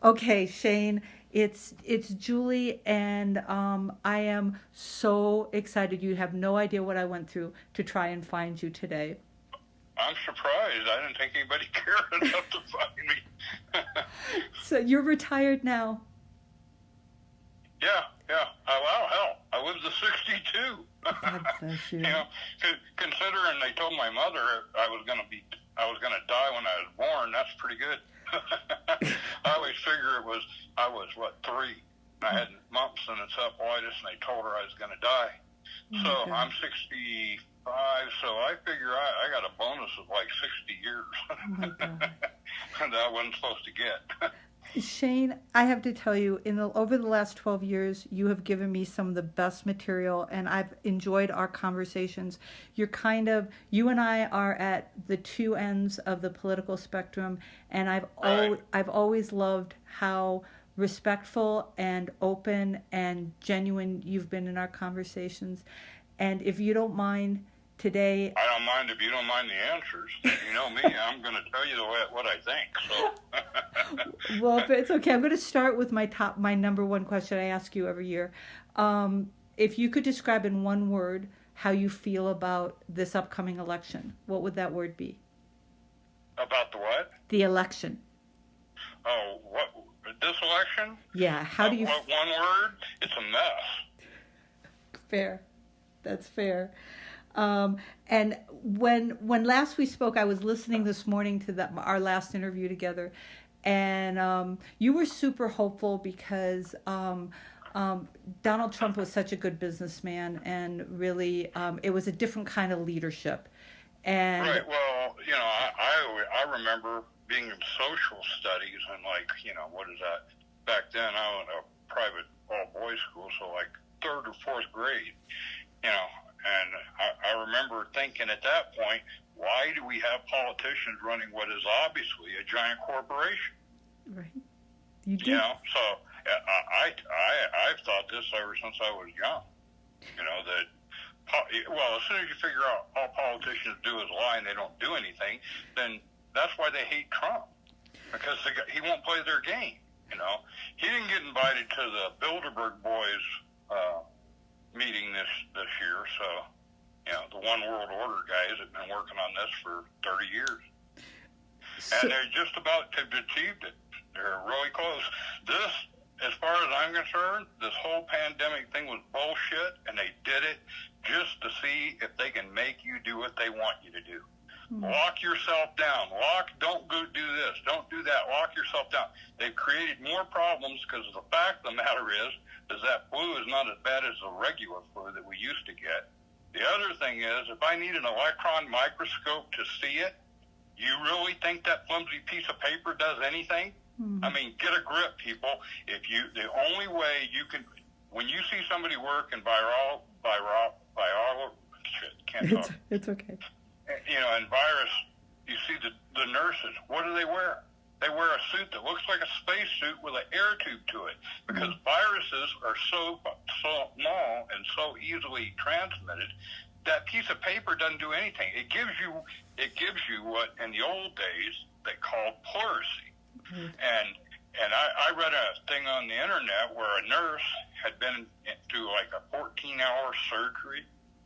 Okay, Shayne, it's Julie, and I am so excited. You have no idea what I went through to try and find you today. I'm surprised. I didn't think anybody cared enough to find me. So you're retired now. Yeah, yeah. Wow, hell, I lived to 62. God bless you. You know, considering they told my mother I was gonna die when I was born. That's pretty good. I always figure I was what 3. I had mumps and encephalitis, and they told her I was gonna die. Oh So my God. I'm 65. So I figure I got a bonus of like 60 years Oh my God. that I wasn't supposed to get. Shayne, I have to tell you, over the last 12 years, you have given me some of the best material, and I've enjoyed our conversations. You and I are at the two ends of the political spectrum, and Right. I've always loved how respectful and open and genuine you've been in our conversations. And if you don't mind, today, I don't mind if you don't mind the answers. You know me, I'm going to tell you what I think. So, well, if it's okay, I'm going to start with my number one question I ask you every year. If you could describe in one word how you feel about this upcoming election, what would that word be? about the what? The election. Oh, what this election? Yeah. How do you? What one word? It's a mess. Fair. That's fair. And when last we spoke, I was listening this morning to our last interview together, and you were super hopeful because Donald Trump was such a good businessman, and really it was a different kind of leadership. And Right. Well, I remember being in social studies and what is that? Back then, I was in a private all boys school, so like 3rd or 4th grade. And I remember thinking at that point, why do we have politicians running what is obviously a giant corporation? right, you You did. know, so I've thought this ever since I was young. That as soon as you figure out all politicians do is lie and they don't do anything, then that's why they hate Trump, because he won't play their game. He didn't get invited to the Bilderberg boys meeting this year, so the One World Order guys have been working on this for 30 years, So, and they're just about to have achieved it. They're really close. This, as far as I'm concerned, this whole pandemic thing was bullshit, and they did it just to see if they can make you do what they want you to do. Lock yourself down. Don't go do this. Don't do that. Lock yourself down. They've created more problems because the fact of the matter is that flu is not as bad as the regular flu that we used to get. The other thing is, if I need an electron microscope to see it, you really think that flimsy piece of paper does anything? I mean, get a grip, people. The only way you can, when you see somebody work in can't talk. it's okay. And virus, you see the nurses. What do they wear? They wear a suit that looks like a space suit with an air tube to it, because viruses are so small and so easily transmitted. That piece of paper doesn't do anything. It gives you what in the old days they called pleurisy. And I read a thing on the internet where a nurse had been through like a 14-hour surgery,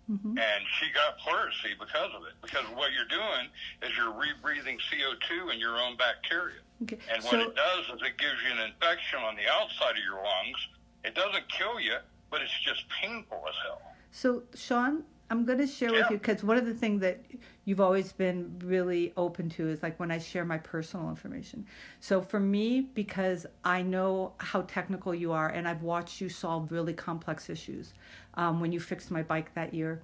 and she got pleurisy because of it. Because what you're doing is you're rebreathing CO2 and your own bacteria. Okay. And what it does is it gives you an infection on the outside of your lungs. It doesn't kill you, but it's just painful as hell. So, Sean, I'm going to share with Yeah. you, because one of the things that you've always been really open to is like when I share my personal information. So for me, because I know how technical you are, and I've watched you solve really complex issues when you fixed my bike that year.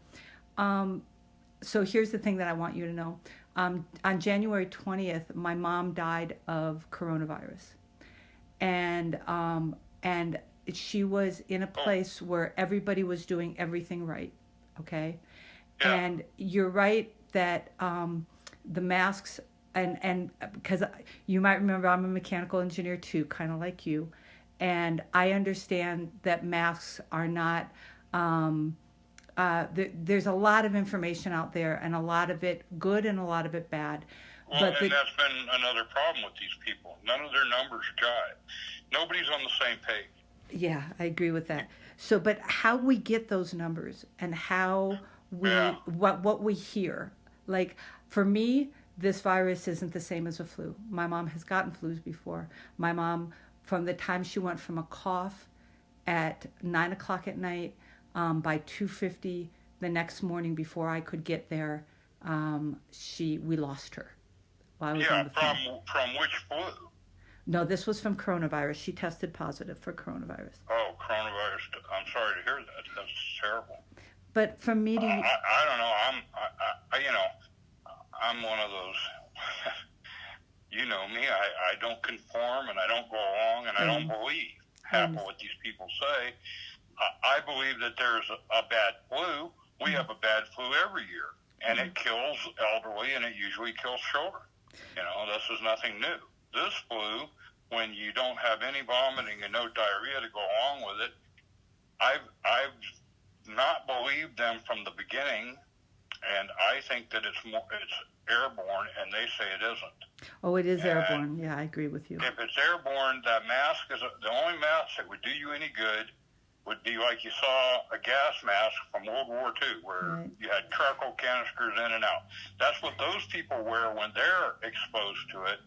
So here's the thing that I want you to know. On January 20th, my mom died of coronavirus. And she was in a place where everybody was doing everything right. Okay. Yeah. And you're right that the masks, and because you might remember I'm a mechanical engineer too, kind of like you. And I understand that masks are not, there's a lot of information out there, and a lot of it good and a lot of it bad. Well, But and that's been another problem with these people. None of their numbers jive. Nobody's on the same page. yeah, I agree with that. So, but how we get those numbers and how we Yeah. what we hear. Like for me, this virus isn't the same as a flu. My mom has gotten flus before. My mom, from the time she went from a cough at 9 o'clock at night, by 2:50 the next morning before I could get there, we lost her while I was on Yeah, the phone. from which flu? No, this was from coronavirus. She tested positive for coronavirus. Oh, coronavirus. I'm sorry to hear that. That's terrible. But for me to, I don't know. I'm one of those. You know me. I don't conform and I don't go along and I don't believe half of what these people say. I believe that there's a bad flu. We have a bad flu every year, and it kills elderly and it usually kills children. You know, this is nothing new. This flu, when you don't have any vomiting and no diarrhea to go along with it, I've not believed them from the beginning, and I think that it's airborne, and they say it isn't. oh, it is airborne. Yeah, I agree with you. If it's airborne, that mask is the only mask that would do you any good. Would be like you saw a gas mask from World War II, where you had charcoal canisters in and out. That's what those people wear when they're exposed to it,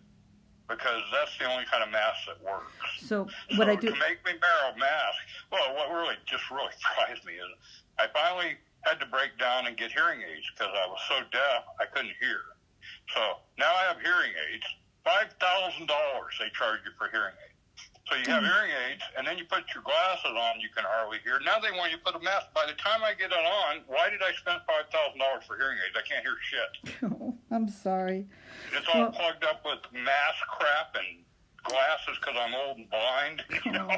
because that's the only kind of mask that works. So what I do to make me wear a mask, well, what really surprised me is I finally had to break down and get hearing aids because I was so deaf I couldn't hear. So now I have hearing aids. $5,000 they charge you for hearing aids. So you have hearing aids, and then you put your glasses on, you can hardly hear. Now they want you to put a mask. By the time I get it on, why did I spend $5,000 for hearing aids? I can't hear shit. Oh, I'm sorry. It's all plugged up with mask crap and glasses because I'm old and blind. You know?